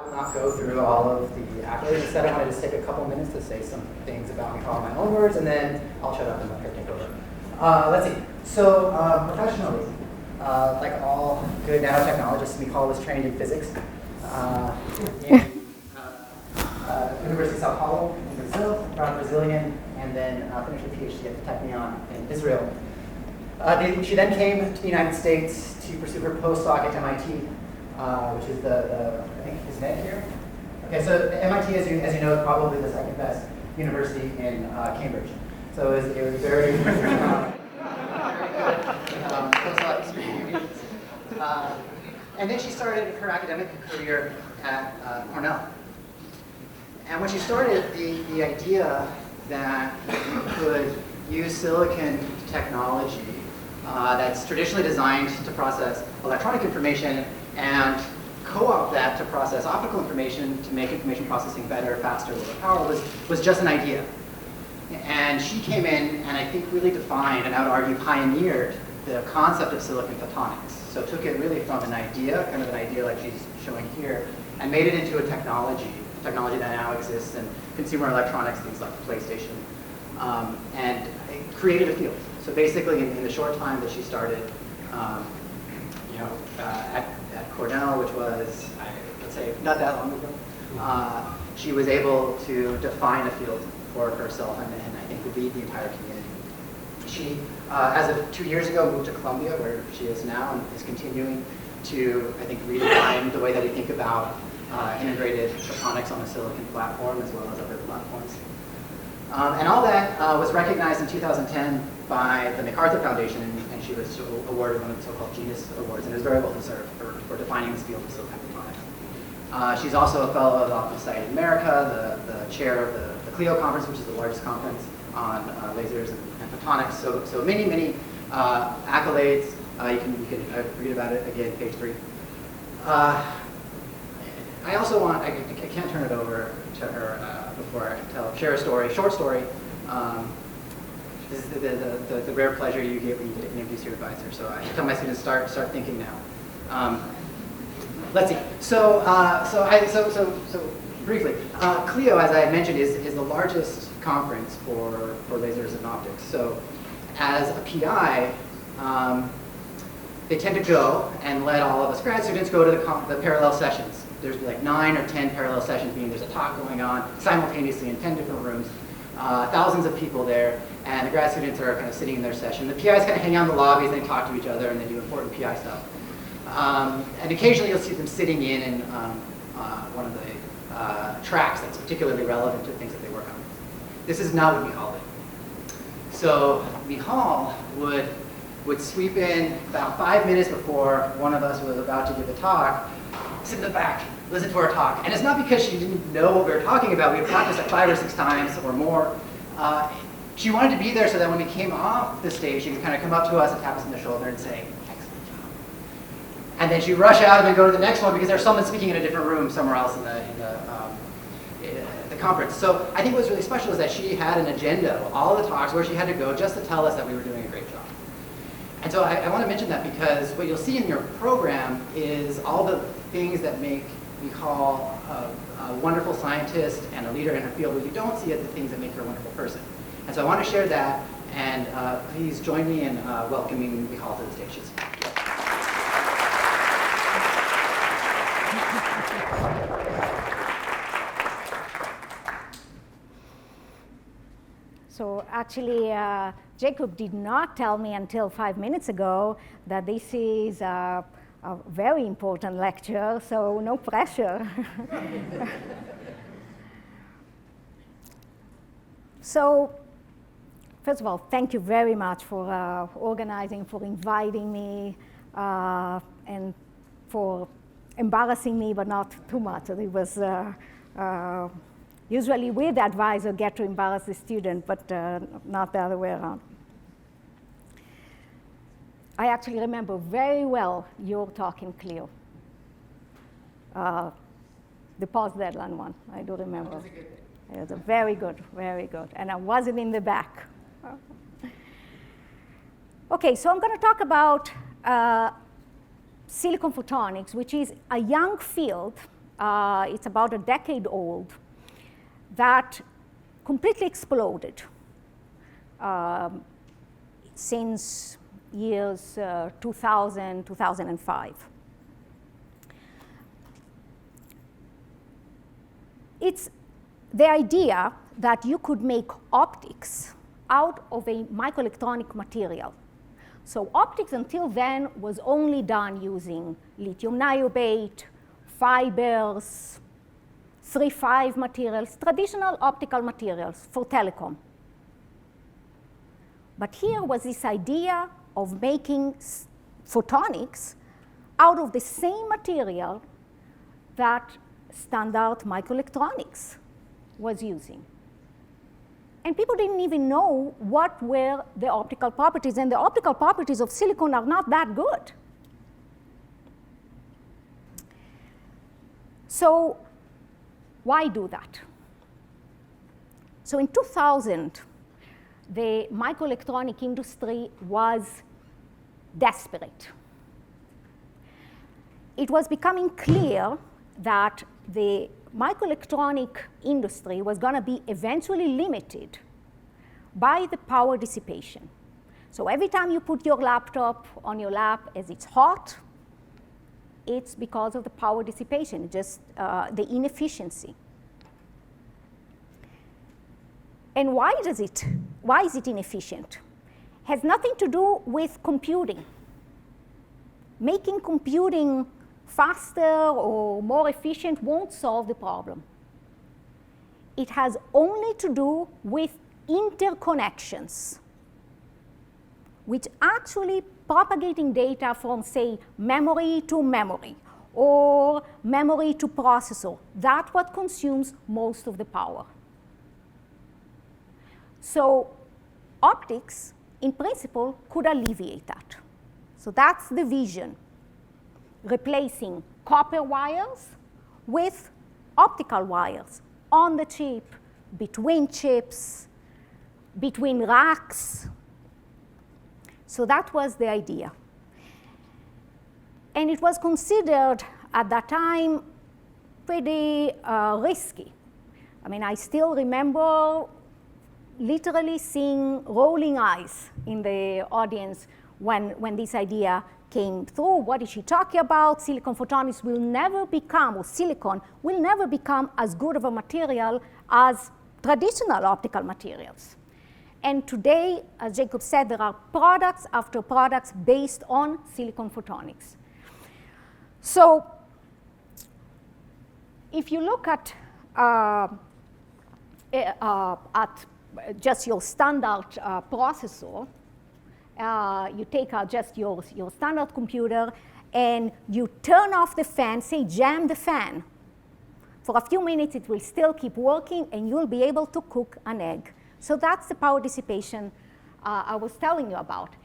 will not go through all of the accolades. Instead, I want to just take a couple minutes to say some things about Michal in my own words, and then I'll shut up and let her take over. Let's see. So professionally, like all good nanotechnologists, Michal was trained in physics in University of Sao Paulo in Brazil, proud Brazilian, and then finished a PhD at the Technion in Israel. She then came to the United States to pursue her postdoc at MIT, which is I think, isn't it here? Okay, so MIT, as you know, is probably the second best university in Cambridge. So it was very postdoc experience. And then she started her academic career at Cornell. And when she started, the idea that you could use silicon technology that's traditionally designed to process electronic information and co-opt that to process optical information to make information processing better, faster, lower power was just an idea. And she came in and I think really defined, and I would argue pioneered, the concept of silicon photonics. So took it really from an idea, kind of an idea like she's showing here, and made it into a technology that now exists in consumer electronics, things like the PlayStation, and it created a field. So basically, in the short time that she started, at Cornell, which was, let's say, not that long ago, she was able to define a field for herself and I think would lead the entire community. She, as of 2 years ago, moved to Columbia, where she is now, and is continuing to, I think, redefine the way that we think about integrated photonics on a silicon platform as well as other platforms. And all that was recognized in 2010 by the MacArthur Foundation, and she was awarded one of the so-called Genius Awards, and is very well deserved for defining this field of silicon photonics. She's also a fellow of the Optical Society of America, the chair of the CLEO conference, which is the largest conference on lasers and photonics. So many accolades. You can read about it again, page 3. I also want, I can't turn it over to her before I share a story, short story. This is the rare pleasure you get when you get to introduce your advisor. So I tell my students, start thinking now. Let's see. So briefly, CLEO, as I had mentioned, is the largest conference for lasers and optics. So as a PI, they tend to go and let all of us grad students go to the parallel sessions. There's like 9 or 10 parallel sessions, meaning there's a talk going on simultaneously in 10 different rooms, thousands of people there, and the grad students are kind of sitting in their session. The PIs kind of hang out in the lobbies, and they talk to each other, and they do important PI stuff. And occasionally you'll see them sitting in one of the tracks that's particularly relevant to things that they work on. This is not what Michal did. So Michal would sweep in about 5 minutes before one of us was about to give a talk, sit in the back, listen to our talk. And it's not because she didn't know what we were talking about. We had practiced like 5 or 6 times or more. She wanted to be there so that when we came off the stage, she could kind of come up to us and tap us on the shoulder and say, "Excellent job." And then she'd rush out and then go to the next one because there's someone speaking in a different room somewhere else in the conference. So I think what was really special is that she had an agenda of all the talks where she had to go just to tell us that we were doing a great job. And so I want to mention that because what you'll see in your program is all the things that make Michal a wonderful scientist and a leader in her field, but you don't see it, the things that make her a wonderful person. And so I want to share that, and please join me in welcoming Michal to the stage. So actually, Jacob did not tell me until 5 minutes ago that this is a very important lecture, so no pressure. So, first of all, thank you very much for organizing, for inviting me, and for embarrassing me, but not too much. It was usually we, the advisor, get to embarrass the student, but not the other way around. I actually remember very well your talk in CLEO. The post-deadline one, I do remember. That was a good thing. It was a very good, very good. And I wasn't in the back. Okay, so I'm going to talk about silicon photonics, which is a young field it's about a decade old, that completely exploded since years 2000, 2005. It's the idea that you could make optics out of a microelectronic material. So optics until then was only done using lithium niobate, fibers, 3,5 materials, traditional optical materials for telecom. But here was this idea of making photonics out of the same material that standard microelectronics was using. And people didn't even know what were the optical properties, and the optical properties of silicon are not that good. So why do that? So in 2000, the microelectronic industry was desperate. It was becoming clear that the microelectronic industry was going to be eventually limited by the power dissipation. So every time you put your laptop on your lap as it's hot, it's because of the power dissipation, just the inefficiency. And why is it inefficient? Has nothing to do with computing. Making computing faster or more efficient won't solve the problem. It has only to do with interconnections, which actually propagating data from, say, memory to memory or memory to processor. That's what consumes most of the power. So optics, in principle, could alleviate that. So that's the vision. Replacing copper wires with optical wires on the chip, between chips, between racks. So that was the idea. And it was considered at that time pretty risky. I mean, I still remember literally seeing rolling eyes in the audience when this idea came through. What is she talking about? Silicon photonics will never become, or silicon will never become as good of a material as traditional optical materials. And today, as Jacob said, there are products after products based on silicon photonics. So if you look at just your standard processor, you take out just your standard computer and you turn off the fan, say jam the fan. For a few minutes it will still keep working and you'll be able to cook an egg. So that's the power dissipation I was telling you about.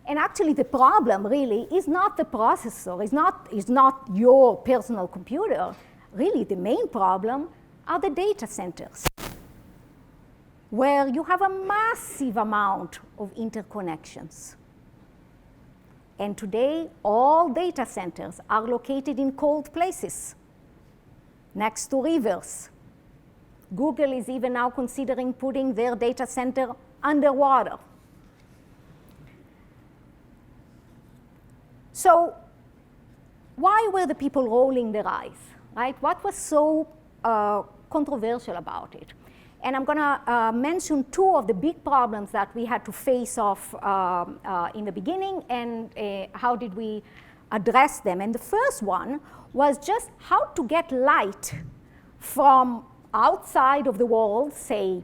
And actually the problem really is not the processor, is not your personal computer. Really the main problem are the data centers, where you have a massive amount of interconnections. And today, all data centers are located in cold places, next to rivers. Google is even now considering putting their data center underwater. So why were the people rolling their eyes, right? What was so controversial about it? And I'm going to mention two of the big problems that we had to face off in the beginning and how did we address them. And the first one was just how to get light from outside of the world, say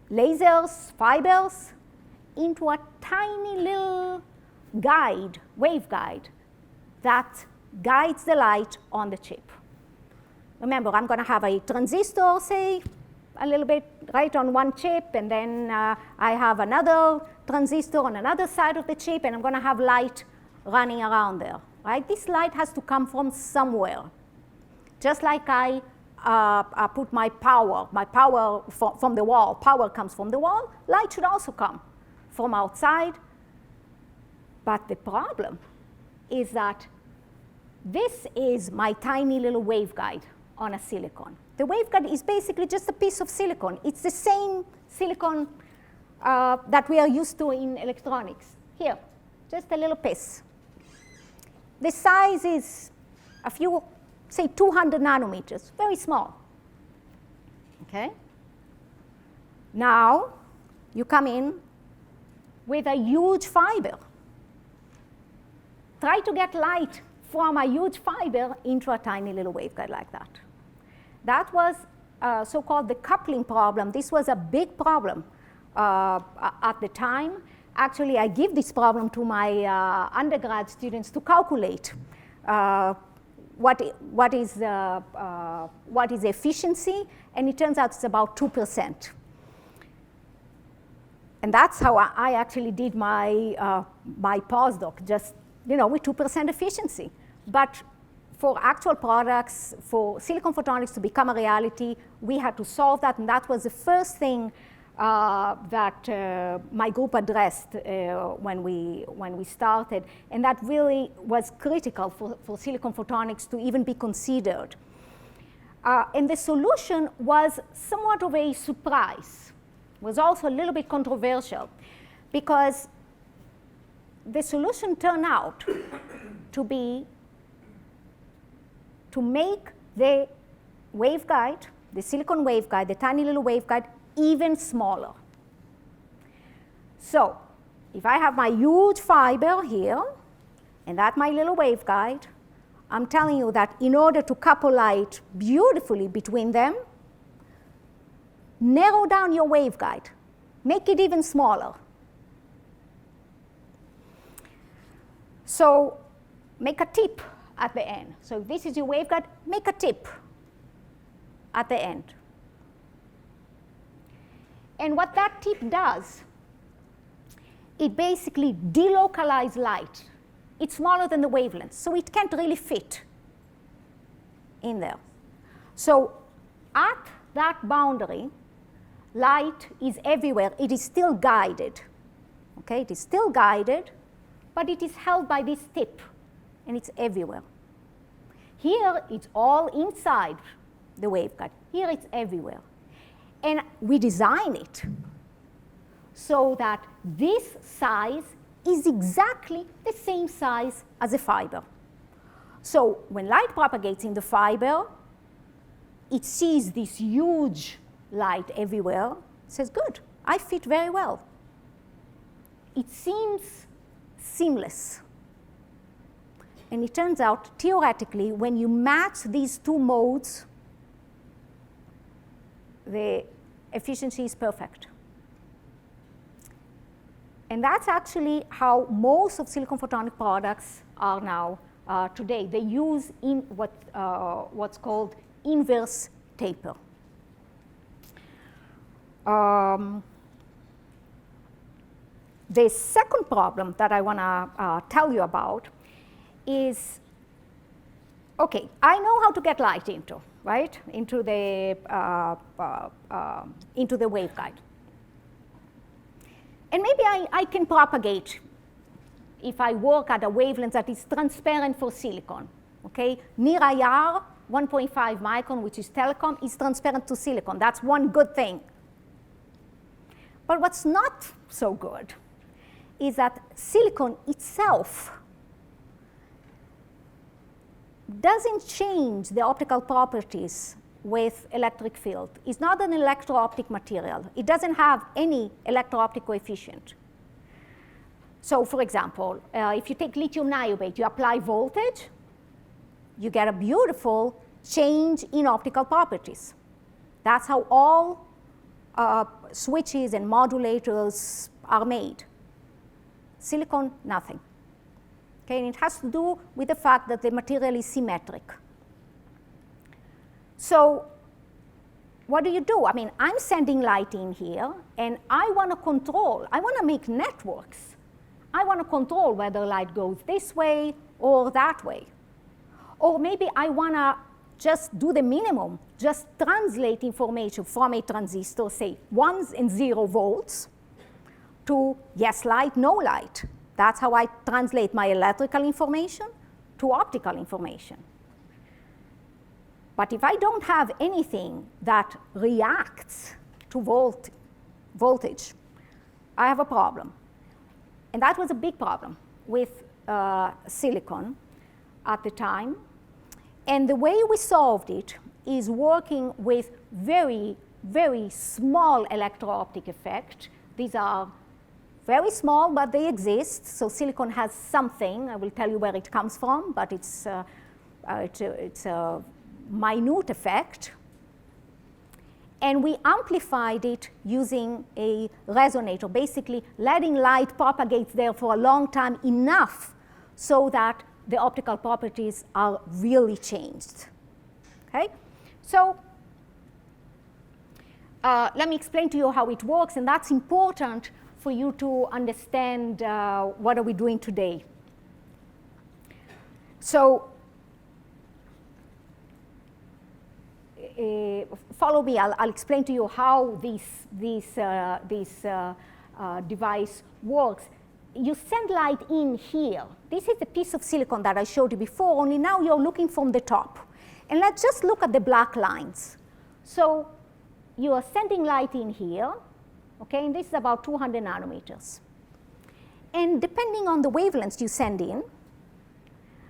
lasers, fibers, into a tiny little guide, waveguide, that guides the light on the chip. Remember, I'm going to have a transistor, say, a little bit right on one chip, and then I have another transistor on another side of the chip, and I'm going to have light running around there, right? This light has to come from somewhere. Just like I put my power from the wall. Power comes from the wall. Light should also come from outside. But the problem is that This is my tiny little waveguide on a silicon. The waveguide is basically just a piece of silicon. It's the same silicon that we are used to in electronics. Here, just a little piece. The size is a few, say 200 nanometers, very small. Okay? Now, you come in with a huge fiber. Try to get light from a huge fiber into a tiny little waveguide like that. That was so-called the coupling problem. This was a big problem at the time. Actually, I give this problem to my undergrad students to calculate what is efficiency, and it turns out it's about 2%. And that's how I actually did my, my postdoc, just with 2% efficiency. But for actual products, for silicon photonics to become a reality, we had to solve that, and that was the first thing that my group addressed when we started, and that really was critical for silicon photonics to even be considered. And the solution was somewhat of a surprise. It was also a little bit controversial, because the solution turned out to be to make the waveguide, the silicon waveguide, the tiny little waveguide, even smaller. So if I have my huge fiber here, and that's my little waveguide, I'm telling you that in order to couple light beautifully between them, narrow down your waveguide, make it even smaller. So make a tip at the end. So if this is your waveguide, make a tip at the end. And what that tip does, it basically delocalizes light. It's smaller than the wavelength, so it can't really fit in there. So at that boundary, light is everywhere. It is still guided. Okay, it is still guided, but it is held by this tip, and it's everywhere. Here, it's all inside the waveguide. Here, it's everywhere. And we design it so that this size is exactly the same size as a fiber. So when light propagates in the fiber, it sees this huge light everywhere. It says, good, I fit very well. It seems seamless. And it turns out, theoretically, when you match these two modes, the efficiency is perfect. And that's actually how most of silicon photonic products are now today. They use what's called inverse taper. The second problem that I want to tell you about is, okay, I know how to get light into, right, into the waveguide. And maybe I can propagate if I work at a wavelength that is transparent for silicon. Okay, near IR, 1.5 micron, which is telecom, is transparent to silicon. That's one good thing. But what's not so good is that silicon itself doesn't change the optical properties with electric field. It's not an electro-optic material. It doesn't have any electro-optic coefficient. So for example, if you take lithium niobate, you apply voltage, you get a beautiful change in optical properties. That's how all switches and modulators are made. Silicon, nothing. Okay, and it has to do with the fact that the material is symmetric. So what do? I mean, I'm sending light in here, and I want to control. I want to make networks. I want to control whether light goes this way or that way. Or maybe I want to just do the minimum, just translate information from a transistor, say 1 and 0 volts, to yes light, no light. That's how I translate my electrical information to optical information. But if I don't have anything that reacts to voltage, I have a problem. And that was a big problem with silicon at the time. And the way we solved it is working with very, very small electro-optic effect. These are very small, but they exist. So silicon has something. I will tell you where it comes from, but it's a minute effect. And we amplified it using a resonator, basically letting light propagate there for a long time, enough so that the optical properties are really changed. Okay? So let me explain to you how it works, and that's important for you to understand what are we doing today. So follow me. I'll explain to you how this device works. You send light in here. This is the piece of silicon that I showed you before, only now you're looking from the top. And let's just look at the black lines. So you are sending light in here, okay, and this is about 200 nanometers. And depending on the wavelengths you send in,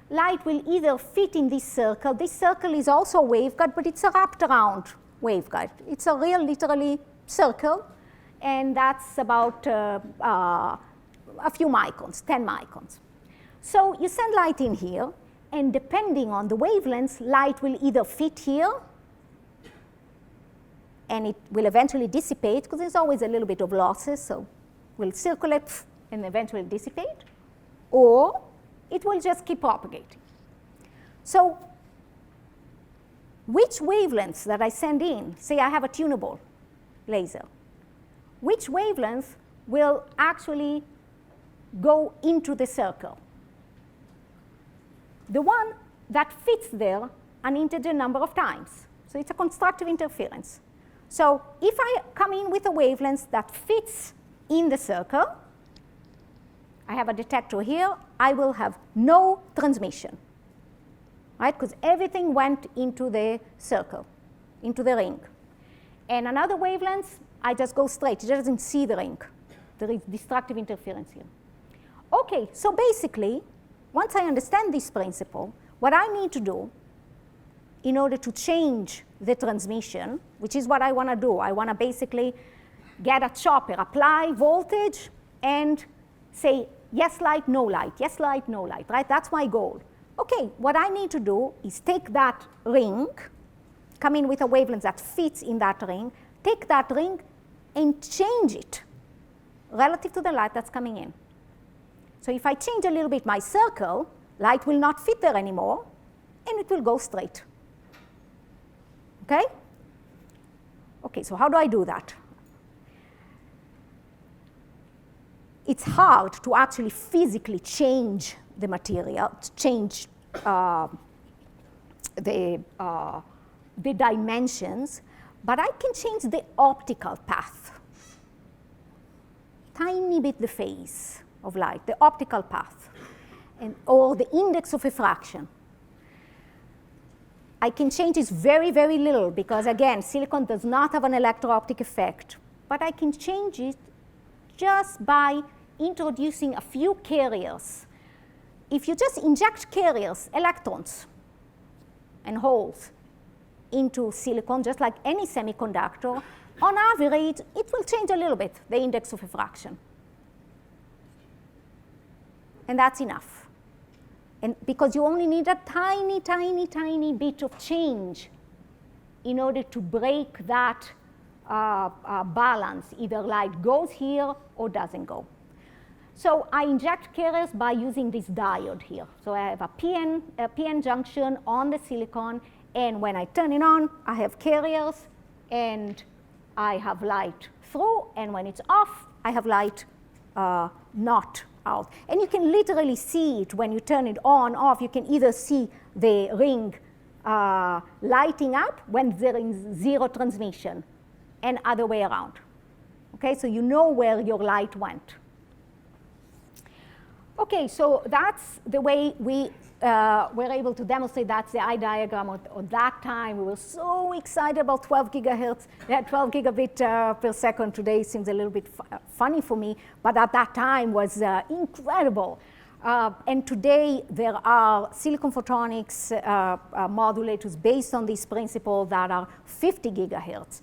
light will either fit in this circle. This circle is also a waveguide, but it's a wrapped around waveguide. It's a real, literally, circle, and that's about a few microns, 10 microns. So you send light in here, and depending on the wavelengths, light will either fit here, and it will eventually dissipate, because there's always a little bit of losses, so will circulate and eventually dissipate, or it will just keep propagating. So which wavelengths that I send in, say I have a tunable laser, which wavelength will actually go into the circle? The one that fits there an integer number of times. So it's a constructive interference. So if I come in with a wavelength that fits in the circle, I have a detector here, I will have no transmission, right? Because everything went into the circle, into the ring. And another wavelength, I just go straight. It doesn't see the ring. There is destructive interference here. Okay, so basically, once I understand this principle, what I need to do in order to change the transmission, which is what I want to do, I want to basically get a chopper, apply voltage, and say, yes light, no light, yes light, no light, right? That's my goal. Okay, what I need to do is take that ring, come in with a wavelength that fits in that ring, take that ring and change it relative to the light that's coming in. So if I change a little bit my circle, light will not fit there anymore, and it will go straight. Okay? Okay, so how do I do that? It's hard to actually physically change the material, change the dimensions, but I can change the optical path. Tiny bit the phase of light, the optical path, or the index of refraction. I can change this very, very little because, again, silicon does not have an electro-optic effect, but I can change it just by introducing a few carriers. If you just inject carriers, electrons and holes into silicon, just like any semiconductor, on average, it will change a little bit, the index of refraction. And that's enough. And because you only need a tiny, tiny, tiny bit of change in order to break that balance. Either light goes here or doesn't go. So I inject carriers by using this diode here. So I have a PN junction on the silicon, and when I turn it on, I have carriers, and I have light through, and when it's off, I have light not out. And you can literally see it when you turn it on, off. You can either see the ring lighting up when there is zero transmission, and other way around. Okay, so you know where your light went. Okay, so that's the way we were able to demonstrate. That's the eye diagram at that time. We were so excited about 12 gigahertz, 12 gigabit per second. Today seems a little bit funny for me, but at that time was incredible. And today there are silicon photonics modulators based on this principle that are 50 gigahertz.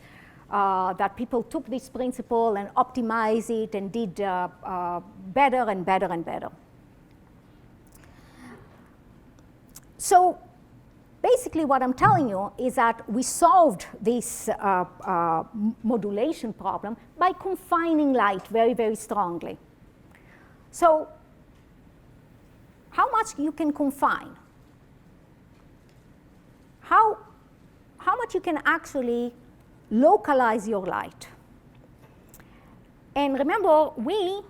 That people took this principle and optimized it and did better and better and better. So basically what I'm telling you is that we solved this modulation problem by confining light very, very strongly. So how much you can confine? How much you can actually localize your light? And remember, we,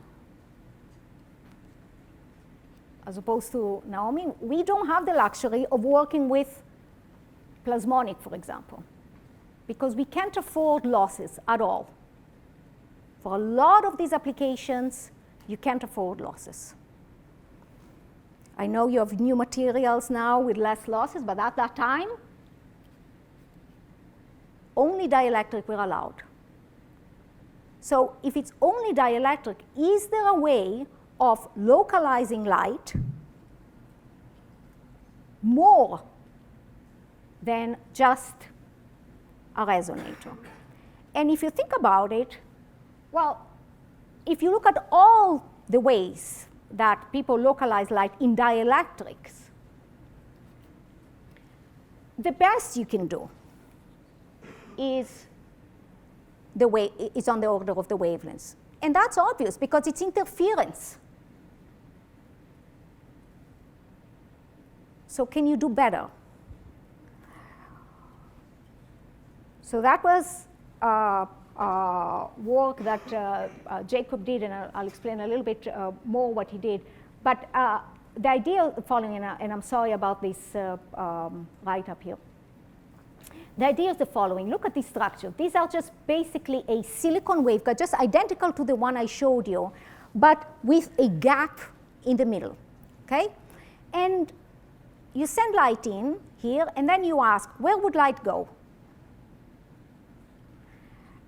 as opposed to Naomi, we don't have the luxury of working with plasmonic, for example, because we can't afford losses at all. For a lot of these applications, you can't afford losses. I know you have new materials now with less losses, but at that time, only dielectric were allowed. So if it's only dielectric, is there a way of localizing light more than just a resonator? And if you think about it, well, if you look at all the ways that people localize light in dielectrics, the best you can do is on the order of the wavelengths. And that's obvious because it's interference. So can you do better? So that was work that Jacob did, and I'll explain a little bit more what he did. But the idea following, and I'm sorry about this write-up here. The idea is the following. Look at this structure. These are just basically a silicon waveguide, just identical to the one I showed you, but with a gap in the middle, okay? And you send light in here, and then you ask, where would light go?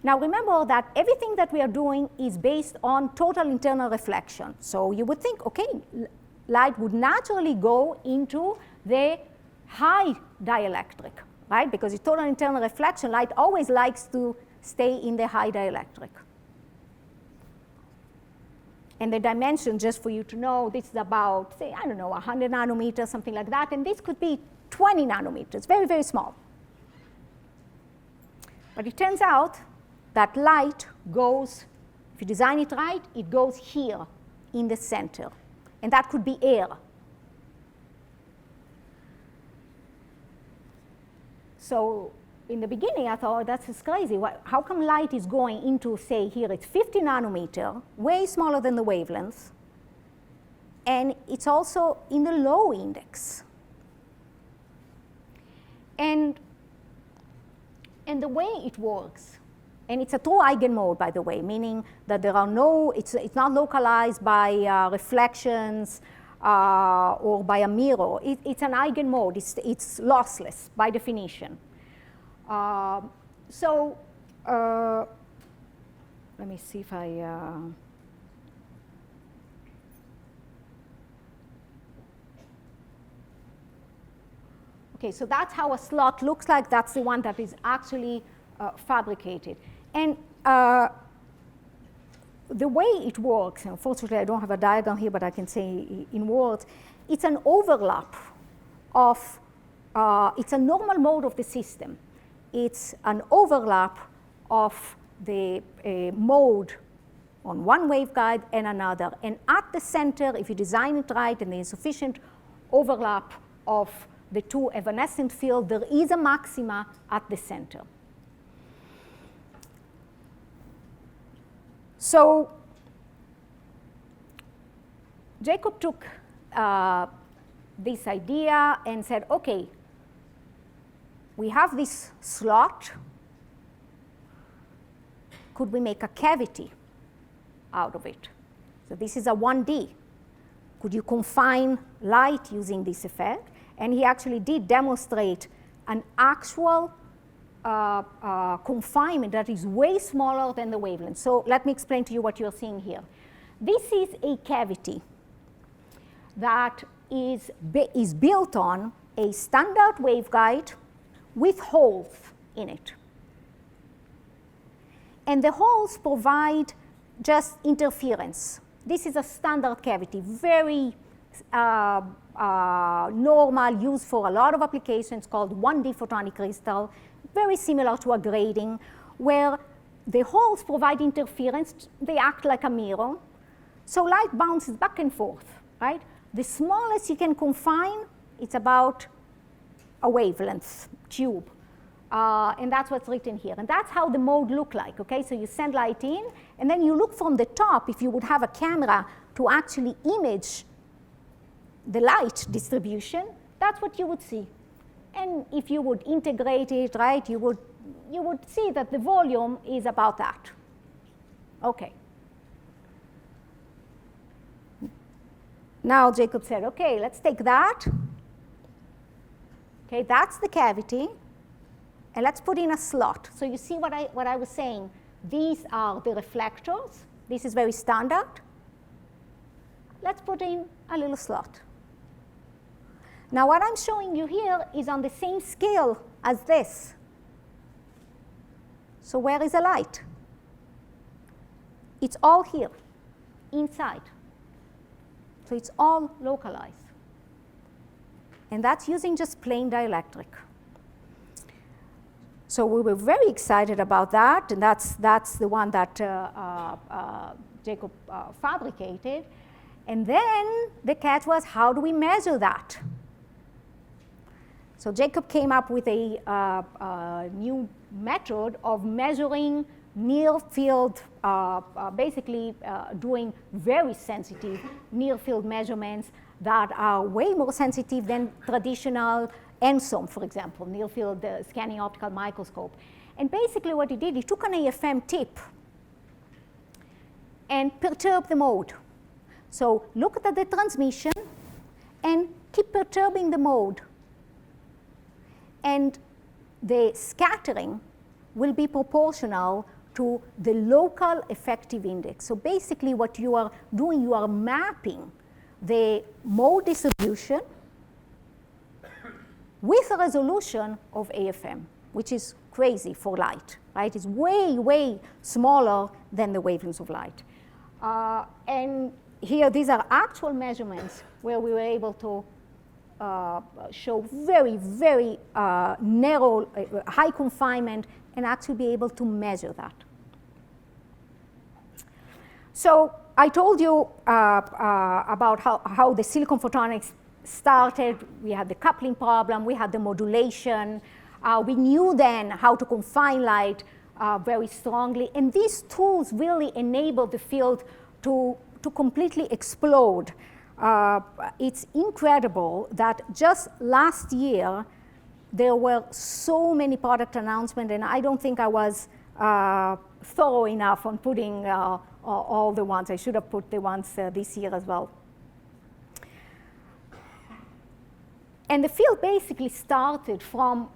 Now remember that everything that we are doing is based on total internal reflection. So you would think, okay, light would naturally go into the high dielectric, right? Because it's total internal reflection, light always likes to stay in the high dielectric. And the dimension, just for you to know, this is about, say, I don't know, 100 nanometers, something like that. And this could be 20 nanometers, very, very small. But it turns out that light goes, if you design it right, it goes here in the center. And that could be air. So in the beginning, I thought, that's just crazy. How come light is going into, say, here it's 50 nanometer, way smaller than the wavelength, and it's also in the low index. And the way it works, and it's a true eigenmode, by the way, meaning that there are no, it's not localized by reflections or by a mirror. It's an eigenmode. It's lossless by definition. Let me see if I... Okay, so that's how a slot looks like. That's the one that is actually fabricated. And the way it works, unfortunately I don't have a diagram here, but I can say in words, it's an overlap of, it's a normal mode of the system. It's an overlap of the mode on one waveguide and another. And at the center, if you design it right and there's sufficient overlap of the two evanescent fields, there is a maxima at the center. So Jacob took this idea and said, okay, we have this slot. Could we make a cavity out of it? So this is a 1D. Could you confine light using this effect? And he actually did demonstrate an actual confinement that is way smaller than the wavelength. So let me explain to you what you're seeing here. This is a cavity that is built on a standard waveguide with holes in it. And the holes provide just interference. This is a standard cavity, very normal, used for a lot of applications, called 1D photonic crystal, very similar to a grating, where the holes provide interference. They act like a mirror. So light bounces back and forth, right? The smallest you can confine, it's about a wavelength tube. And that's what's written here. And that's how the mode look like, okay? So you send light in, and then you look from the top, if you would have a camera to actually image the light distribution, that's what you would see. And if you would integrate it, right, you would see that the volume is about that. Okay. Now Jacob said, okay, let's take that. Okay, that's the cavity. And let's put in a slot. So you see what I was saying. These are the reflectors. This is very standard. Let's put in a little slot. Now what I'm showing you here is on the same scale as this. So where is the light? It's all here, inside. So it's all localized. And that's using just plain dielectric. So we were very excited about that, and that's the one that Jacob fabricated. And then the catch was, how do we measure that? So Jacob came up with a new method of measuring near field, basically doing very sensitive near field measurements that are way more sensitive than traditional NSOM, for example, near field scanning optical microscope. And basically what he did, he took an AFM tip and perturbed the mode. So look at the transmission and keep perturbing the mode. And the scattering will be proportional to the local effective index. So basically what you are doing, you are mapping the mode distribution with a resolution of AFM, which is crazy for light, right? It's way, way smaller than the wavelengths of light. And here, these are actual measurements where we were able to show very, very narrow, high confinement, and actually be able to measure that. So I told you about how the silicon photonics started. We had the coupling problem, we had the modulation. We knew then how to confine light very strongly, and these tools really enabled the field to completely explode. It's incredible that just last year there were so many product announcements, and I don't think I was thorough enough on putting all the ones. I should have put the ones this year as well. And the field basically started from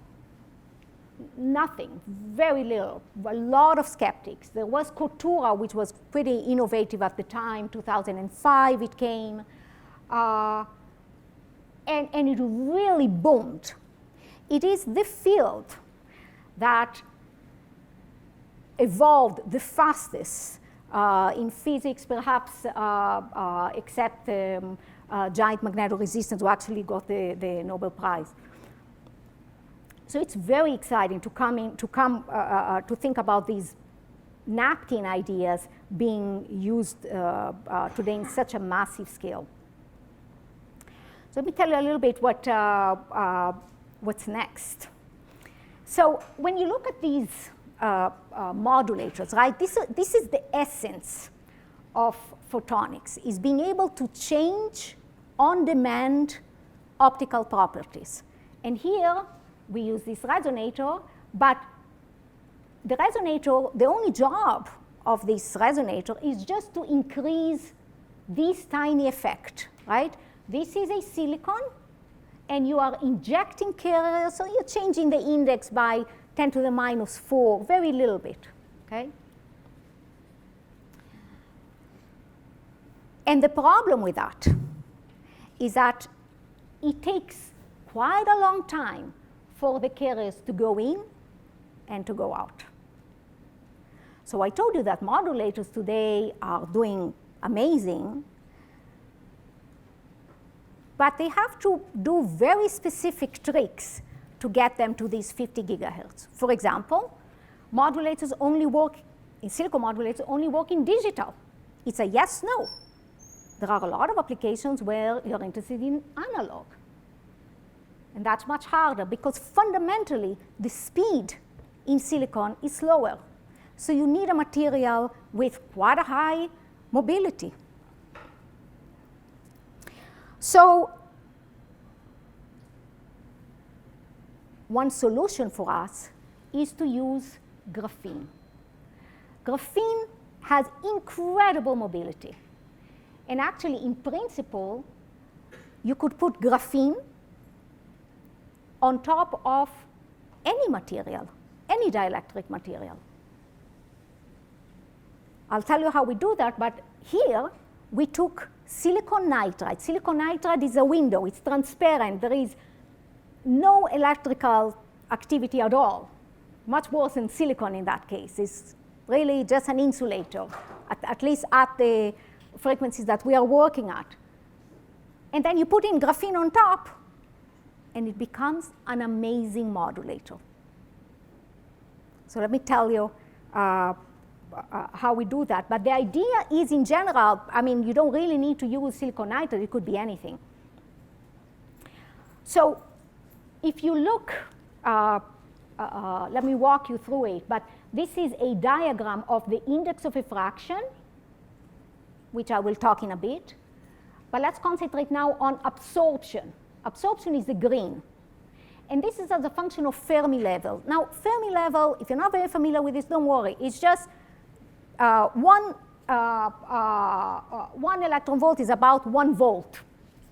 nothing, very little, a lot of skeptics. There was Kotura, which was pretty innovative at the time, 2005 it came, and it really boomed. It is the field that evolved the fastest in physics, perhaps, except giant magnetoresistance, who actually got the Nobel Prize. So it's very exciting to think about these napkin ideas being used today in such a massive scale. So let me tell you a little bit what's next. So when you look at these modulators, right, this is the essence of photonics, is being able to change on-demand optical properties. And here we use this resonator, but the resonator, the only job of this resonator is just to increase this tiny effect, right? This is a silicon, and you are injecting carriers, so you're changing the index by 10 to the minus 4, very little bit, okay? And the problem with that is that it takes quite a long time for the carriers to go in and to go out. So I told you that modulators today are doing amazing, but they have to do very specific tricks to get them to these 50 gigahertz. For example, modulators only work, in silicon modulators only work in digital. It's a yes, no. There are a lot of applications where you're interested in analog. And that's much harder because fundamentally the speed in silicon is slower. So you need a material with quite a high mobility. So one solution for us is to use graphene. Graphene has incredible mobility. And actually, in principle, you could put graphene on top of any material, any dielectric material. I'll tell you how we do that, but here we took silicon nitride. Silicon nitride is a window. It's transparent. There is no electrical activity at all, much worse than silicon in that case. It's really just an insulator, at least at the frequencies that we are working at. And then you put in graphene on top, and it becomes an amazing modulator. So let me tell you how we do that. But the idea is, in general, I mean, you don't really need to use silicon nitride. It could be anything. So if you look, let me walk you through it. But this is a diagram of the index of refraction, which I will talk in a bit. But let's concentrate now on absorption. Absorption is the green. And this is as a function of Fermi level. Now, Fermi level, if you're not very familiar with this, don't worry. It's just one electron volt is about 1 volt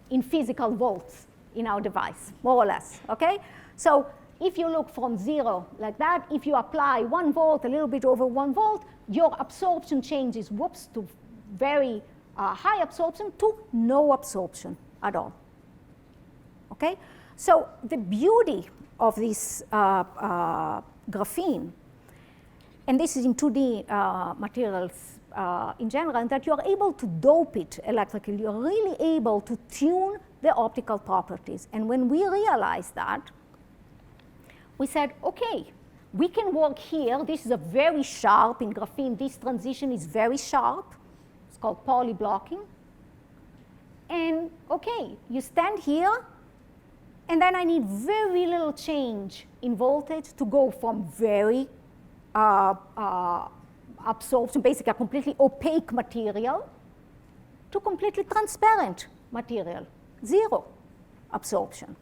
in physical volts in our device, more or less, okay? So if you look from 0 like that, if you apply 1 volt, a little bit over 1 volt, your absorption changes, whoops, to very high absorption to no absorption at all, okay? So the beauty of this graphene, and this is in 2D materials in general, and that you are able to dope it electrically. You're really able to tune the optical properties. And when we realized that, we said, okay, we can work here. This is a very sharp, in graphene, this transition is very sharp. It's called polyblocking. And okay, you stand here, and then I need very little change in voltage to go from very absorption, basically a completely opaque material, to completely transparent material, 0 absorption.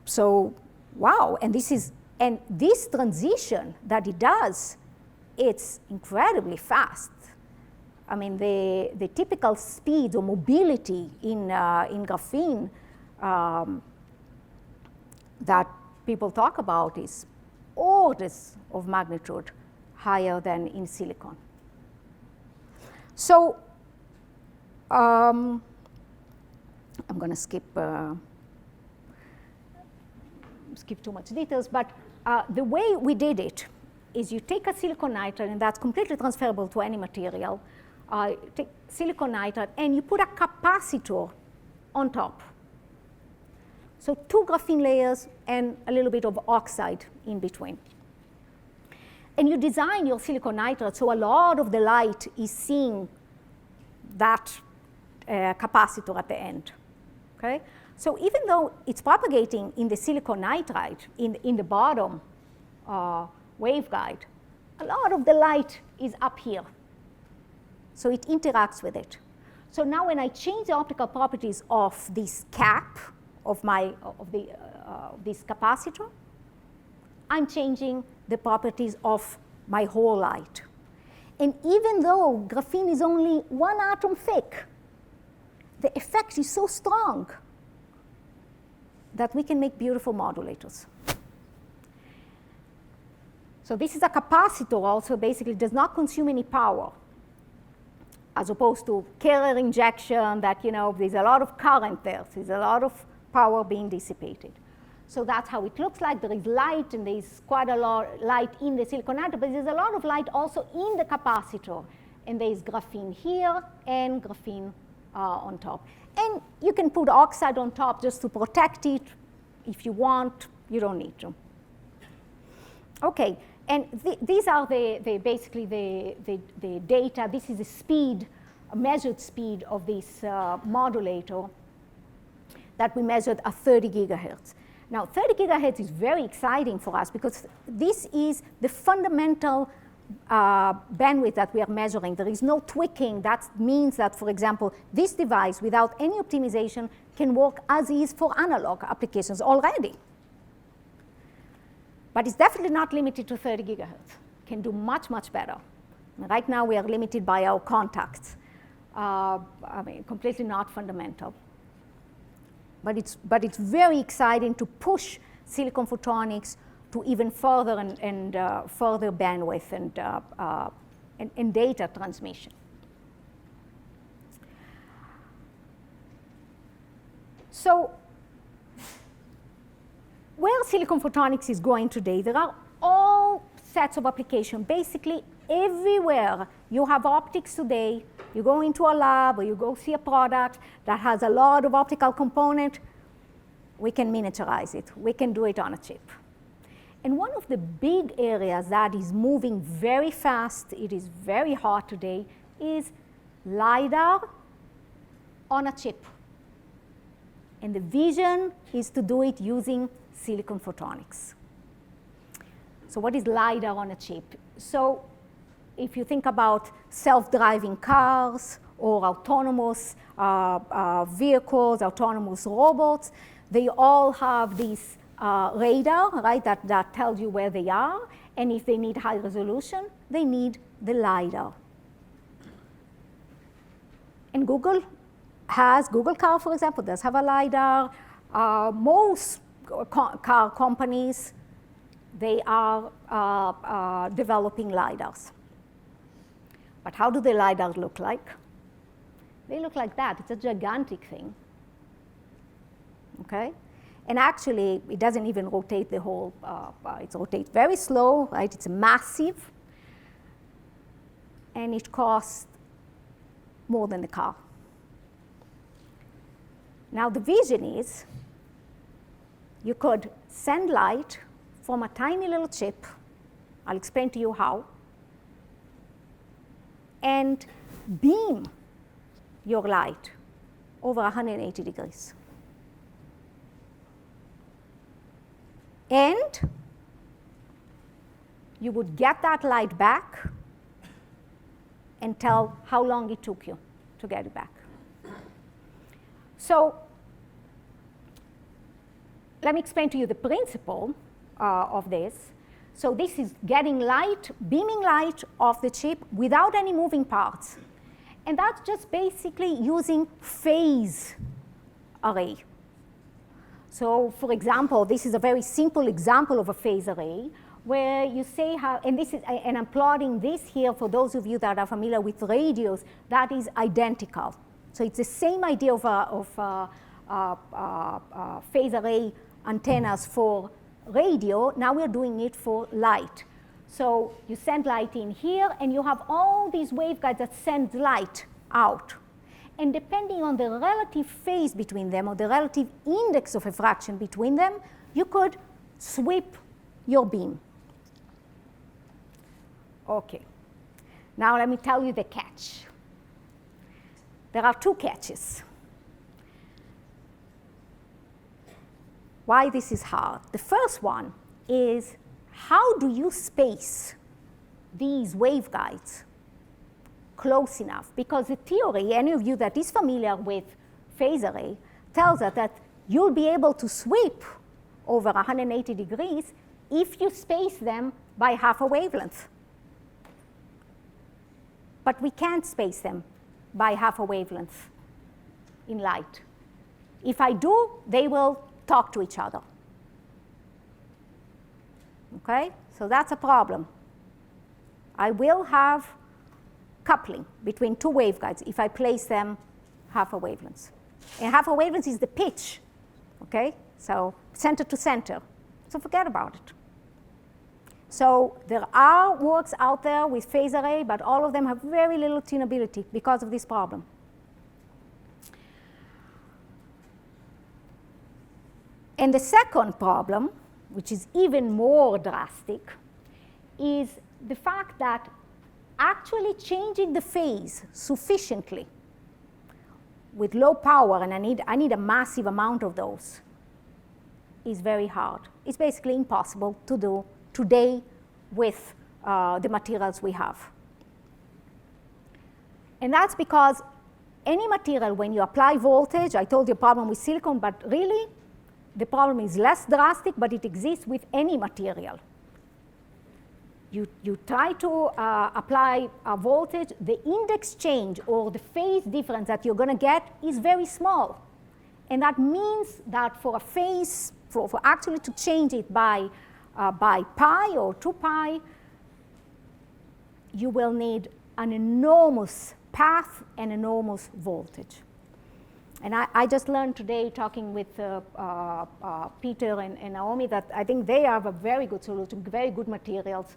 So, wow, and this transition that it does, it's incredibly fast. I mean, the typical speed or mobility in graphene that people talk about is orders of magnitude higher than in silicon. So I'm going to skip too much details, but the way we did it is you take a silicon nitride, and that's completely transferable to any material. Take silicon nitride, and you put a capacitor on top. So 2 graphene layers and a little bit of oxide in between. And you design your silicon nitride so a lot of the light is seeing that capacitor at the end, okay? So even though it's propagating in the silicon nitride, in the bottom waveguide, a lot of the light is up here. So it interacts with it. So now when I change the optical properties of this cap, of this capacitor, I'm changing the properties of my whole light. And even though graphene is only 1 atom thick, the effect is so strong that we can make beautiful modulators. So this is a capacitor also, basically does not consume any power, as opposed to carrier injection that, there's a lot of current there. So there's a lot of power being dissipated. So that's how it looks like. There is light, and there's quite a lot of light in the silicon atom, but there's a lot of light also in the capacitor. And there's graphene here and graphene on top. And you can put oxide on top just to protect it if you want. You don't need to. Okay, and these are basically the data. This is the speed, a measured speed of this modulator that we measured at 30 gigahertz. Now, 30 gigahertz is very exciting for us because this is the fundamental bandwidth that we are measuring. There is no tweaking. That means that, for example, this device, without any optimization, can work as is for analog applications already. But it's definitely not limited to 30 gigahertz. It can do much, much better. Right now, we are limited by our contacts. Completely not fundamental. But it's very exciting to push silicon photonics to even further and further bandwidth and data transmission. So where silicon photonics is going today, there are all sets of applications. Basically, everywhere you have optics today, you go into a lab or you go see a product that has a lot of optical component, we can miniaturize it. We can do it on a chip. And one of the big areas that is moving very fast, it is very hot today, is Lidar on a chip. And the vision is to do it using silicon photonics. So what is Lidar on a chip? So if you think about self-driving cars or autonomous vehicles, autonomous robots, they all have this radar, right, that tells you where they are. And if they need high resolution, they need the Lidar. And Google Car, for example, does have a Lidar. Most car companies, they are developing Lidars. But how do the Lidars look like? They look like that. It's a gigantic thing. Okay? And actually, it doesn't even rotate the whole, it rotates very slow, right? It's massive. And it costs more than the car. Now, the vision is you could send light from a tiny little chip. I'll explain to you how. And beam your light over 180 degrees. And you would get that light back and tell how long it took you to get it back. So let me explain to you the principle of this. So this is getting light, beaming light off the chip without any moving parts. And that's just basically using phase array. So for example, this is a very simple example of a phase array where you say how, and I'm plotting this here for those of you that are familiar with radios, that is identical. So it's the same idea of phase array antennas for radio. Now we're doing it for light. So you send light in here, and you have all these waveguides that send light out. And depending on the relative phase between them, or the relative index of refraction between them, you could sweep your beam. Okay. Now let me tell you the catch. There are two catches. Why this is hard. The first one is, how do you space these waveguides close enough? Because the theory, any of you that is familiar with phase array, tells us that you'll be able to sweep over 180 degrees if you space them by half a wavelength. but we can't space them by half a wavelength in light. If I do, they will talk to each other. Okay? So that's a problem. I will have coupling between two waveguides if I place them half a wavelength. And half a wavelength is the pitch, okay? So center to center. So forget about it. So there are works out there with phase array, but all of them have very little tunability because of this problem. And the second problem, which is even more drastic, is the fact that actually changing the phase sufficiently with low power, and I need a massive amount of those, is very hard. It's basically impossible to do today with the materials we have. And that's because any material, when you apply voltage, I told you a problem with silicon, but really the problem is less drastic, but it exists with any material. You try to apply a voltage, the index change or the phase difference that you're going to get is very small. And that means that for a phase, for actually to change it by pi or 2 pi, you will need an enormous path and enormous voltage. And I just learned today, talking with Peter and Naomi, that I think they have a very good solution, very good materials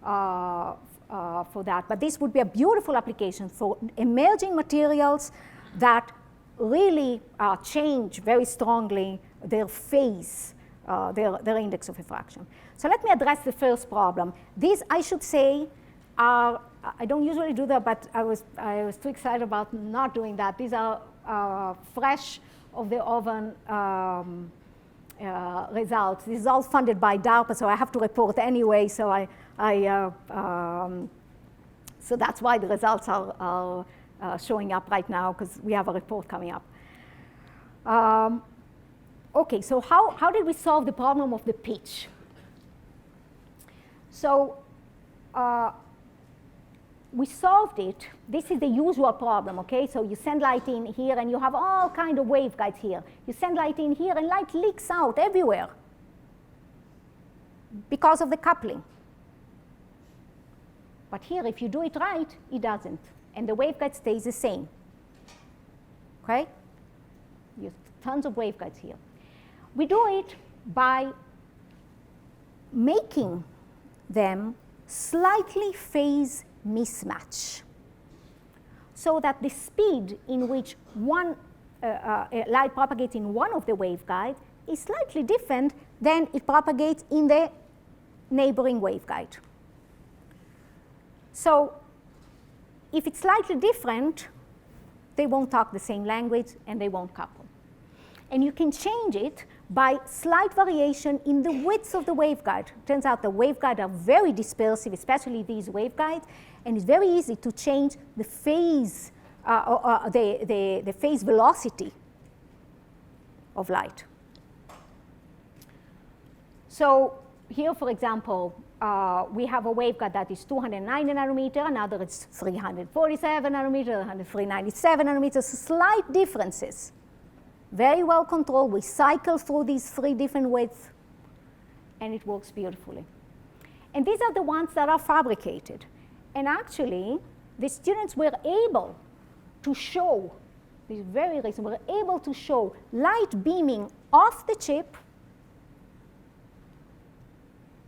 for that. But this would be a beautiful application for emerging materials that really change very strongly their phase, their index of refraction. So let me address the first problem. These, I should say, are, I don't usually do that, but I was too excited about not doing that. These are fresh of the oven results. This is all funded by DARPA, so I have to report anyway. So so that's why the results are showing up right now, because we have a report coming up. Okay, so how did we solve the problem of the pitch? So we solved it. This is the usual problem, okay? So you send light in here, and you have all kind of waveguides here. You send light in here, and light leaks out everywhere because of the coupling. But here, if you do it right, it doesn't. And the waveguide stays the same, okay? You have tons of waveguides here. We do it by making them slightly phase mismatch, so that the speed in which one light propagates in one of the waveguides is slightly different than it propagates in the neighboring waveguide. So if it's slightly different, they won't talk the same language and they won't couple. And you can change it by slight variation in the width of the waveguide. Turns out the waveguides are very dispersive, especially these waveguides, and it's very easy to change the phase, the phase velocity of light. So here, for example, we have a waveguide that is 290 nanometer, another is 347 nanometer, another 397 nanometers, slight differences. Very well controlled. We cycle through these 3 different widths, and it works beautifully. And these are the ones that are fabricated. And actually, the students were able to show, this is very recent, were able to show light beaming off the chip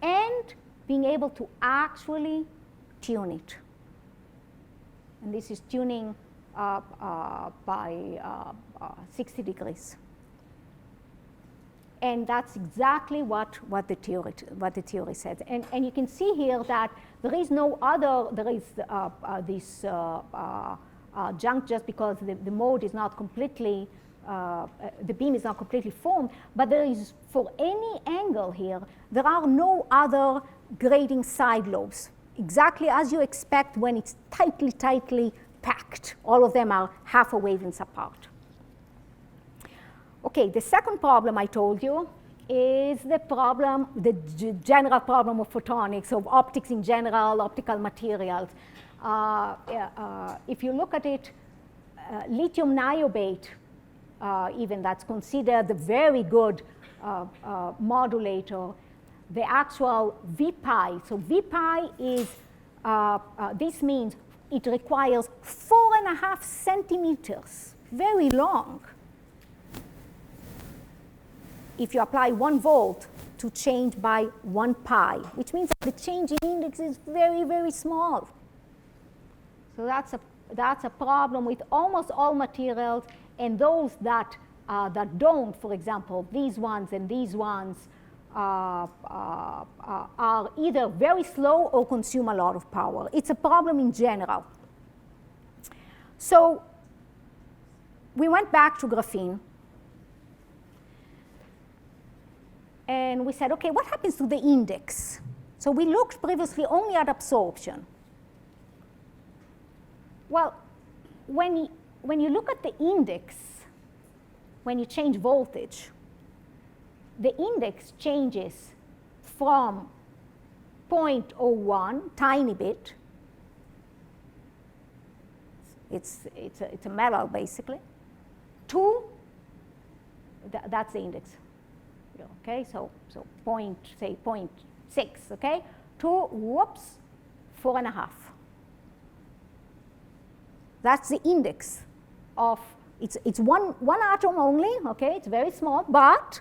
and being able to actually tune it. And this is tuning by 60 degrees. And that's exactly what the theory says. And you can see here that there is no other, there is this junk just because the mode is not completely, the beam is not completely formed, but there is, for any angle here, there are no other grading side lobes, exactly as you expect when it's tightly packed. All of them are half a wavelength apart. Okay, the second problem I told you is the problem, the general problem of photonics, of optics in general, optical materials. if you look at it, lithium niobate, even that's considered a very good modulator, the actual V-pi. So V-pi is, this means it requires 4.5 centimeters, very long, if you apply 1 volt to change by 1 pi, which means that the change in index is very, very small. So that's a problem with almost all materials, and those that don't, for example, these ones and these ones, are either very slow or consume a lot of power. It's a problem in general. So we went back to graphene. And we said, okay, what happens to the index? So we looked previously only at absorption. Well, when you look at the index, when you change voltage, the index changes from 0.01, tiny bit, it's a metal basically, to, that's the index. Okay, so say 0.6, okay, to, whoops, 4.5. That's the index of, it's one atom only, okay, it's very small, but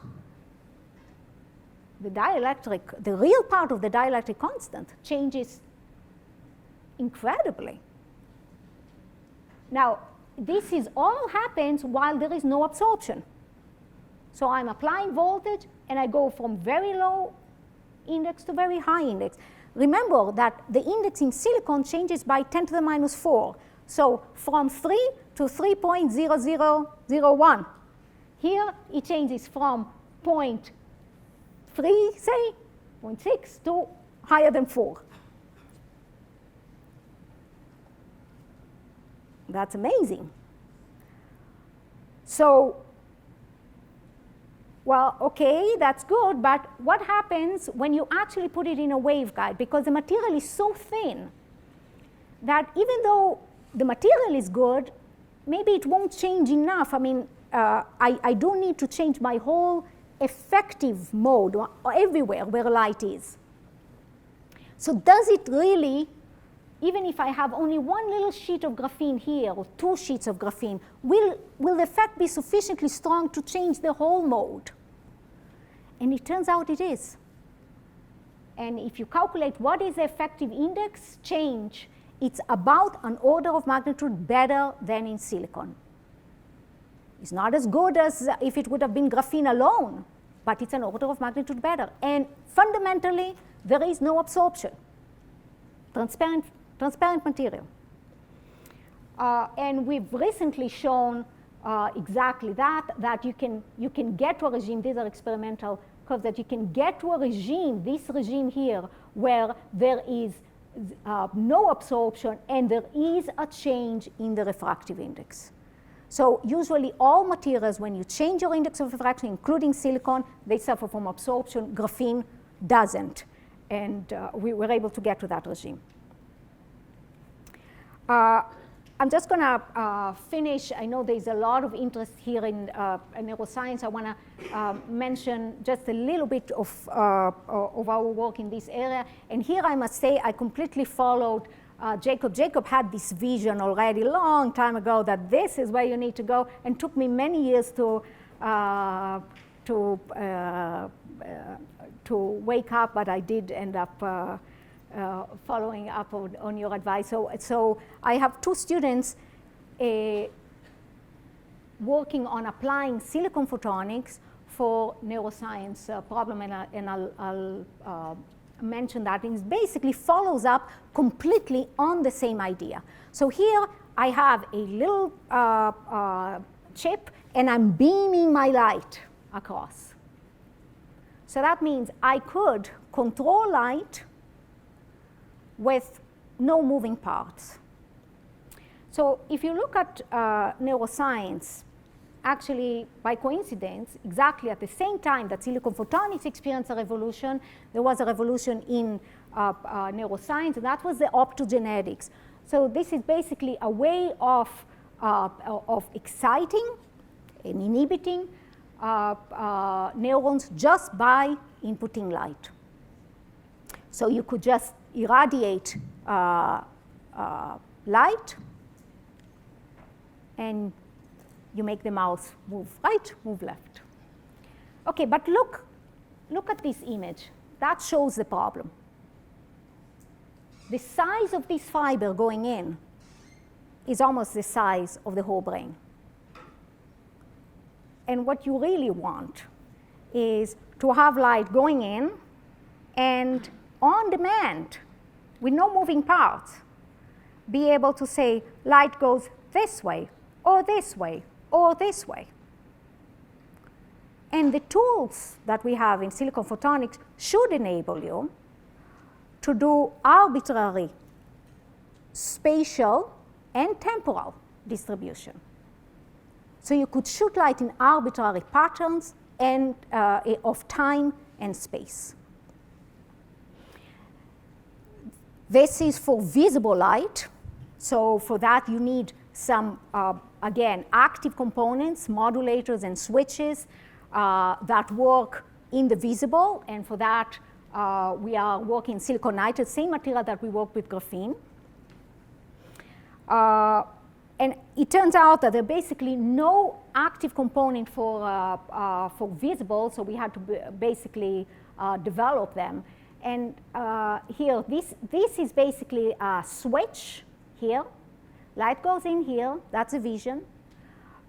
the dielectric, the real part of the dielectric constant changes incredibly. Now, this is all happens while there is no absorption. So I'm applying voltage, and I go from very low index to very high index. Remember that the index in silicon changes by 10 to the minus 4. So from 3 to 3.0001. Here, it changes from 0.3, say, 0.6 to higher than 4. That's amazing. So, well, okay, that's good, but what happens when you actually put it in a waveguide? Because the material is so thin that even though the material is good, maybe it won't change enough. I mean, I do need to change my whole effective mode everywhere where light is. So does it really, even if I have only one little sheet of graphene here or 2 sheets of graphene, will the effect be sufficiently strong to change the whole mode? And it turns out it is. And if you calculate what is the effective index change, it's about an order of magnitude better than in silicon. It's not as good as if it would have been graphene alone, but it's an order of magnitude better. And fundamentally, there is no absorption. Transparent material. And we've recently shown exactly that you can get to a regime, these are experimental curves, that you can get to a regime, this regime here, where there is no absorption and there is a change in the refractive index. So usually all materials, when you change your index of refraction, including silicon, they suffer from absorption. Graphene doesn't. And we were able to get to that regime. I'm just going to finish. I know there's a lot of interest here in neuroscience. I want to mention just a little bit of our work in this area. And here I must say I completely followed Jacob. Jacob had this vision already a long time ago that this is where you need to go, and took me many years to wake up, but I did end up following up on your advice. So I have 2 students working on applying silicon photonics for neuroscience problem, and I'll mention that. And it basically follows up completely on the same idea. So here I have a little chip, and I'm beaming my light across. So that means I could control light with no moving parts. So if you look at neuroscience, actually, by coincidence, exactly at the same time that silicon photonics experienced a revolution, there was a revolution in neuroscience, and that was the optogenetics. So this is basically a way of exciting and inhibiting neurons just by inputting light. So you could just irradiate light, and you make the mouse move right, move left. Okay, but look at this image. That shows the problem. The size of this fiber going in is almost the size of the whole brain. And what you really want is to have light going in and on demand, with no moving parts, be able to say light goes this way, or this way, or this way. And the tools that we have in silicon photonics should enable you to do arbitrary spatial and temporal distribution. So you could shoot light in arbitrary patterns and, of time and space. This is for visible light. So for that, you need some, again, active components, modulators and switches that work in the visible. And for that, we are working silicon nitride, same material that we work with graphene. And it turns out that there are basically no active component for visible, so we had to basically develop them. And here, this is basically a switch here. Light goes in here, that's a vision.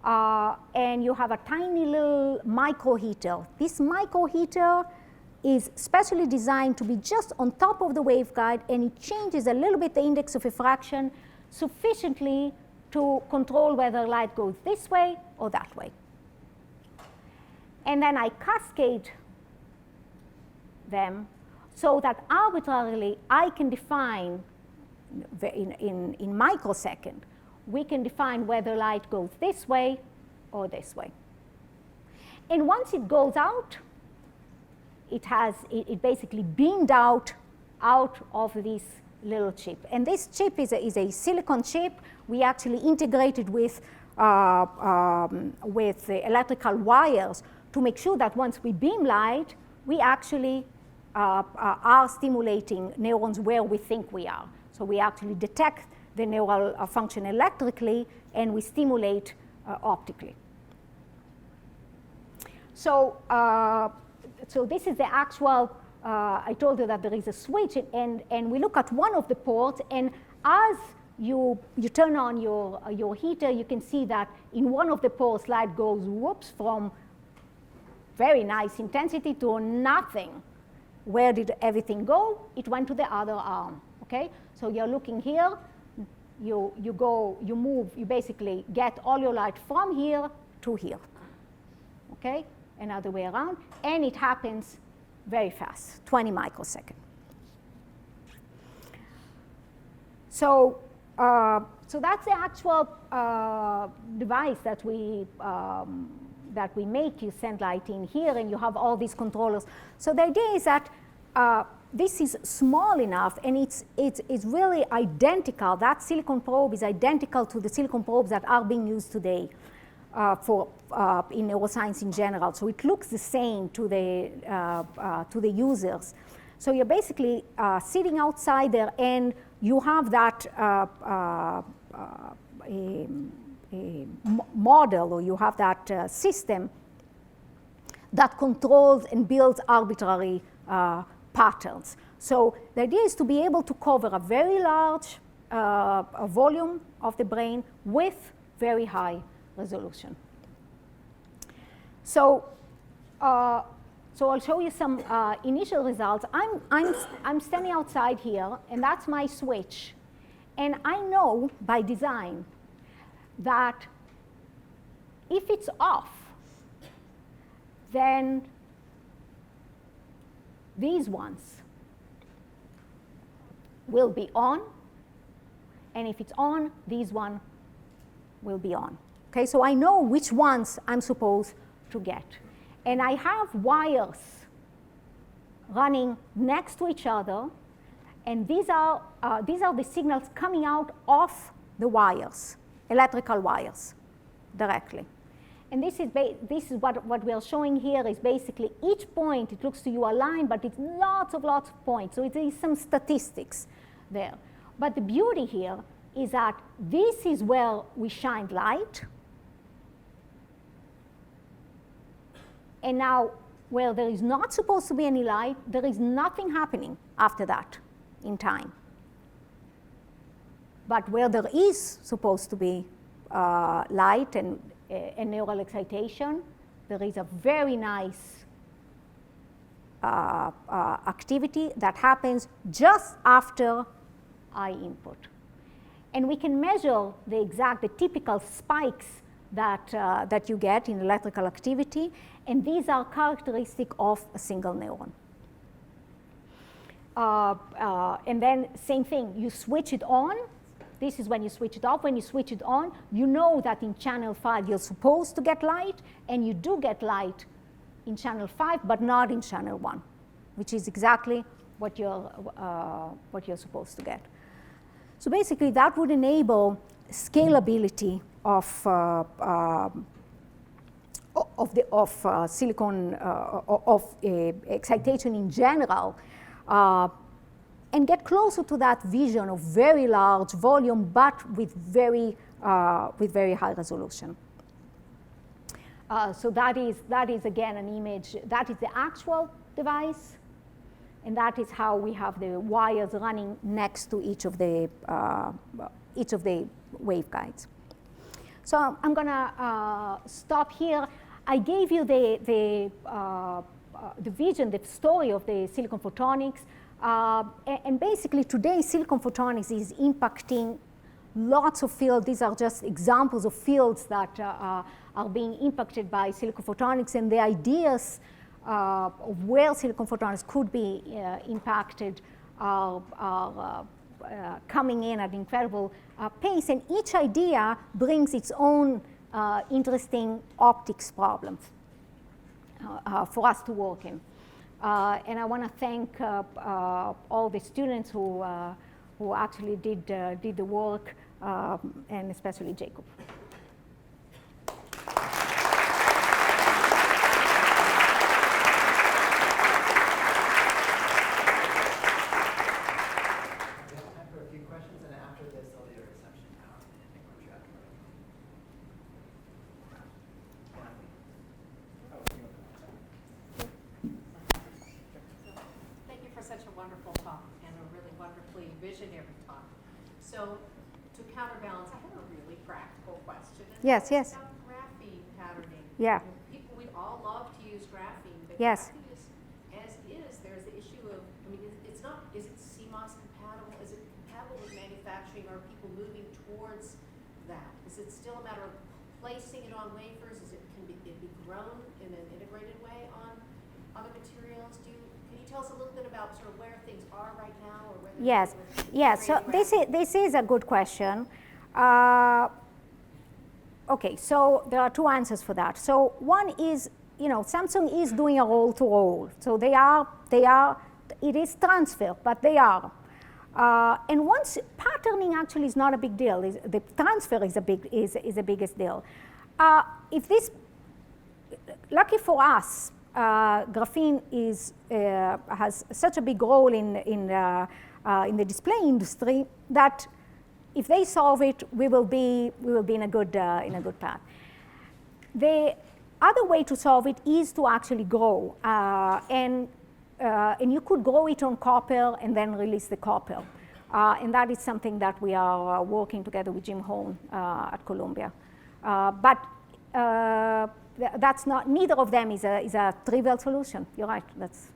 And you have a tiny little micro heater. This micro heater is specially designed to be just on top of the waveguide, and it changes a little bit the index of diffraction sufficiently to control whether light goes this way or that way. And then I cascade them so that arbitrarily I can define, in microsecond, we can define whether light goes this way or this way. And once it goes out, it basically beamed out of this little chip. And this chip is a silicon chip. We actually integrated with the electrical wires to make sure that once we beam light, we actually are stimulating neurons where we think we are. So we actually detect the neural function electrically, and we stimulate optically. So, so this is the actual, I told you that there is a switch, and we look at one of the ports, and as you turn on your heater, you can see that in one of the ports, light goes, whoops, from very nice intensity to nothing. Where did everything go? It went to the other arm, okay? So you're looking here, you move, you basically get all your light from here to here, okay? Another way around, and it happens very fast, 20 microseconds. So, so that's the actual device that we make. You send light in here, and you have all these controllers. So the idea is that this is small enough, and it's really identical. That silicon probe is identical to the silicon probes that are being used today in neuroscience in general. So it looks the same to the users. So you're basically sitting outside there, and you have that a model, or you have that system that controls and builds arbitrary patterns. So the idea is to be able to cover a very large volume of the brain with very high resolution. So, so I'll show you some initial results. I'm standing outside here, and that's my switch. And I know by design that if it's off, then these ones will be on, and if it's on, these one will be on. Okay, so I know which ones I'm supposed to get. And I have wires running next to each other, And these are the signals coming out of the wires, electrical wires, directly. And this is what we are showing here is basically each point, it looks to you a line, but it's lots of points. So it is some statistics there. But the beauty here is that this is where we shine light. And now, where there is not supposed to be any light, there is nothing happening after that in time. But where there is supposed to be light and neural excitation, there is a very nice activity that happens just after eye input. And we can measure the typical spikes that you get in electrical activity, and these are characteristic of a single neuron. And then same thing, you switch it on. This is when you switch it off. When you switch it on, you know that in channel 5 you're supposed to get light, and you do get light in channel 5, but not in channel 1, which is exactly what you're supposed to get. So basically, that would enable scalability of silicon, excitation in general, and get closer to that vision of very large volume, but with very high resolution. So that is again an image. That is the actual device, and that is how we have the wires running next to each of the waveguides. So I'm going to stop here. I gave you the vision, the story of the silicon photonics. And basically, today, silicon photonics is impacting lots of fields. These are just examples of fields that are being impacted by silicon photonics, and the ideas of where silicon photonics could be impacted are coming in at incredible pace, and each idea brings its own interesting optics problems for us to work in. And I want to thank all the students who actually did the work, and especially Jacob. Yes, yes. About graphene patterning. Yeah. People, we all love to use graphene, but yes. graphene as is, there's the issue of, I mean, it's not, is it CMOS compatible? Is it compatible with manufacturing? Are people moving towards that? Is it still a matter of placing it on wafers? Can it be grown in an integrated way on other materials? Can you tell us a little bit about sort of where things are right now, or whether? Yes, yes. So this is a good question. Okay, so there are two answers for that. So one is, Samsung is doing a roll-to-roll. So it is transfer, but they are. And once patterning actually is not a big deal. The transfer is the biggest deal. If this, lucky for us, graphene has such a big role in the display industry that if they solve it, we will be in a good path. The other way to solve it is to actually grow, and you could grow it on copper and then release the copper, and that is something that we are working together with Jim Hone at Columbia. But that's not. Neither of them is a trivial solution. You're right. That's.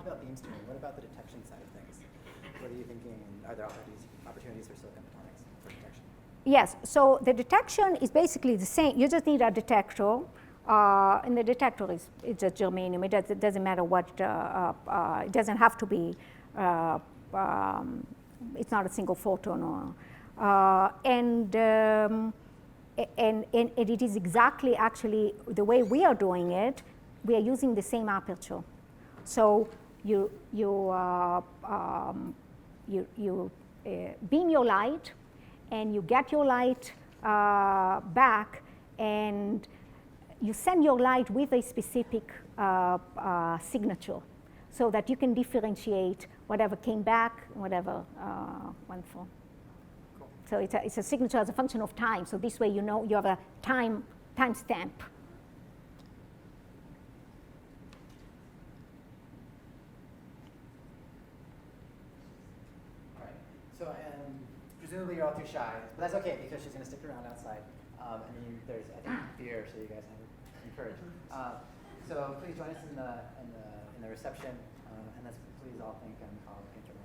About beam steering, what about the detection side of things? What are you thinking? Are there opportunities for silicon photonics for detection? Yes, so the detection is basically the same. You just need a detector, and the detector is just germanium. It doesn't matter what, it doesn't have to be, it's not a single photon And it is exactly actually the way we are doing it. We are using the same aperture. So you beam your light, and you get your light back, and you send your light with a specific signature, so that you can differentiate whatever came back, whatever went through. Cool. So it's a signature as a function of time. So this way you know you have a time stamp. All right. So presumably you're all too shy, but that's okay because she's going to stick around outside. And then there's, I think, beer, so you guys have encouraged. So please join us in the reception, and let's please all thank Michal.